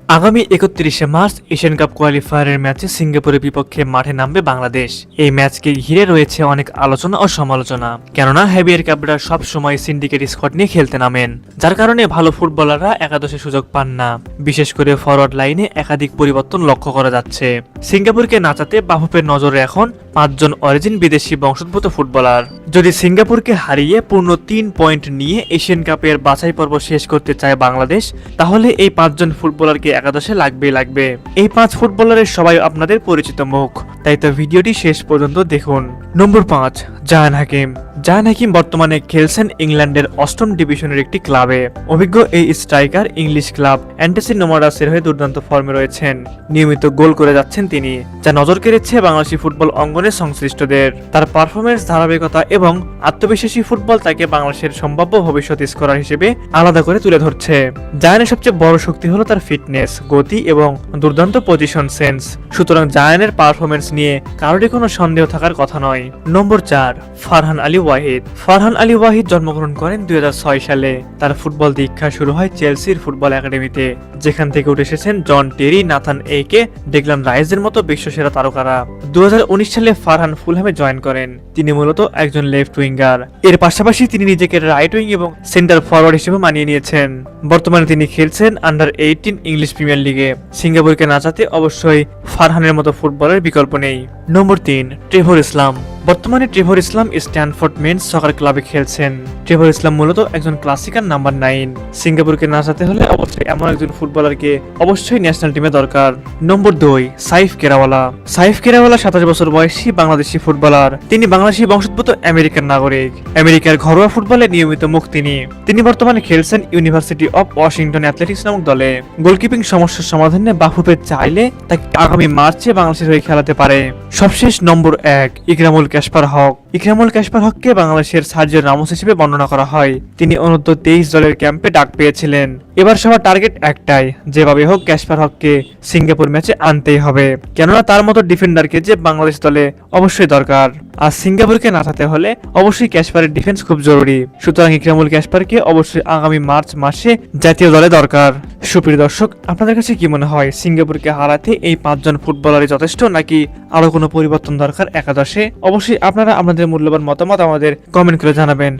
আগামী ৩১শে March Asian cup কোয়ালিফায়ারের ম্যাচে সিঙ্গাপুরের বিপক্ষে মাঠে নামবে বাংলাদেশ। এই ম্যাচকে ঘিরে রয়েছে অনেক আলোচনা ও সমালোচনা, কেননা হেভিয়ার ক্যাবরা সব সময় সিন্ডিকেট স্কোয়াড নিয়ে খেলতে নামেন, যার কারণে ভালো ফুটবলাররা একাদশে সুযোগ পান না। বিশেষ করে ফরওয়ার্ড লাইনে একাধিক পরিবর্তন লক্ষ্য করা যাচ্ছে। সিঙ্গাপুরকে নাচাতে বাফুফের নজরে এখন ৫ জন অরিজিন বিদেশি বংশোদ্ভূত ফুটবলার। যদি সিঙ্গাপুরকে হারিয়ে পূর্ণ ৩ পয়েন্ট নিয়ে এশিয়ান কাপের বাছাই পর্ব শেষ করতে চায় বাংলাদেশ, তাহলে এই ৫ জন ফুটবলারকে একাদশে লাগবে। এই ৫ ফুটবলারের সবাই আপনাদের পরিচিত মুখ, তাই তো ভিডিওটি শেষ পর্যন্ত দেখুন। নম্বর ৫, জায়ান হাকিম। জায়ান হাকিম বর্তমানে খেলছেন ইংল্যান্ডের ৮ম ডিভিশনের একটি ক্লাবে। অভিজ্ঞ এই স্ট্রাইকার ইংলিশ ক্লাব অ্যান্টেসি নোমাডাসের হয়ে দুর্দান্ত ফর্মে রয়েছেন। নিয়মিত গোল করে যাচ্ছেন তিনি, যা নজর কেড়েছে বাংলাদেশি ফুটবল অঙ্গনের সংশ্লিষ্টদের। তার পারফরমেন্স, ধারাবাহিকতা এবং আত্মবিশ্বাসী ফুটবল তাকে বাংলাদেশের সম্ভাব্য ভবিষ্যৎ স্কোরার হিসেবে আলাদা করে তুলে ধরছে। জায়ানের সবচেয়ে বড় শক্তি হলো তার ফিটনেস, গতি এবং দুর্দান্ত পজিশন সেন্স। সুতরাং জায়ানের পারফরমেন্স নিয়ে কারোরই কোনো সন্দেহ থাকার কথা নয়। নম্বর ৪, ফারহান আলী ওয়াহিদ। ফারহান আলী ওয়াহিদ জন্মগ্রহণ করেন ২০০৬ সালে। তার ফুটবল দীক্ষা শুরু হয় চেলসির ফুটবল একাডেমিতে, যেখান থেকে উঠে এসেছেন জন টেরি, নাথান এইকে, ডেকলান রাইসের মতো বিশ্বসেরা তারকারা। ২০১৯ সালে ফারহান ফুলহ্যামে জয়েন করেন। তিনি মূলত একজন লেফট উইঙ্গার। এর পাশাপাশি তিনি নিজেকে রাইট উইং এবং সেন্টার ফরওয়ার্ড হিসেবে মানিয়ে নিয়েছেন। বর্তমানে তিনি খেলছেন আন্ডার-18 ইংলিশ প্রিমিয়ার লিগে। সিঙ্গাপুরকে নাচাতে অবশ্যই ফারহানের মতো ফুটবলের বিকল্প নেই। নম্বর ৩, ট্রেভর ইসলাম। বর্তমানে ট্রেভর ইসলাম স্ট্যানফোর্ড মেন্স সকার ক্লাবে খেলছেন। ট্রেভর ইসলাম মূলত একজন ক্লাসিকার নাম্বার 9। সিঙ্গাপুরকে নাচাতে হলে অবশ্যই এমন একজন ফুটবলারকে অবশ্যই ন্যাশনাল টিমে দরকার। নম্বর ২, সাইফ কেরাওয়ালা। সাইফ কেরাওয়ালা ২৭ বছর বয়সী বাংলাদেশি ফুটবলার। তিনি বাংলাদেশি বংশোদ্ভূত আমেরিকান নাগরিক। আমেরিকার ঘরোয়া ফুটবলে নিয়মিত মুখ তিনি বর্তমানে খেলছেন ইউনিভার্সিটি অব ওয়াশিংটন অ্যাথলেটিক্স নামক দলে। গোলকিপিং সমস্যার সমাধানে বাফুফে চাইলে তাকে আগামী মার্চে বাংলাদেশের হয়ে খেলাতে পারে। সবশেষ নম্বর ১, ইকরামুল ক্যাশপার হক। ইকরামুল ক্যাশপার হককে বাংলাদেশের সার্জিও রামোস হিসেবে বর্ণনা করা হয়। তিনি অনূর্ধ্ব 23 দলের ক্যাম্পে ডাক পেয়েছিলেন। এবার সবার টার্গেট একটাই, যেভাবে হোক ক্যাশপার হককে সিঙ্গাপুর ম্যাচে আনতেই হবে, কেননা তার মতো ডিফেন্ডারকে যে বাংলাদেশ দলে অবশ্যই দরকার। আর সিঙ্গাপুরকে নাচাতে হলে অবশ্যই ক্যাশপারের ডিফেন্স খুব জরুরি। সুতরাং ইকরামুল ক্যাশপারকে অবশ্যই আগামী মার্চ মাসে জাতীয় দলে দরকার। সুপ্রিয় দর্শক, আপনাদের কাছে কি মনে হয়, সিঙ্গাপুরকে হারাতে এই ৫ জন ফুটবলারই যথেষ্ট, নাকি আরো কোনো পরিবর্তন দরকার একাদশে? অবশ্যই আপনারা আপনাদের মূল্যবান মতামত আমাদের কমেন্ট করে জানাবেন।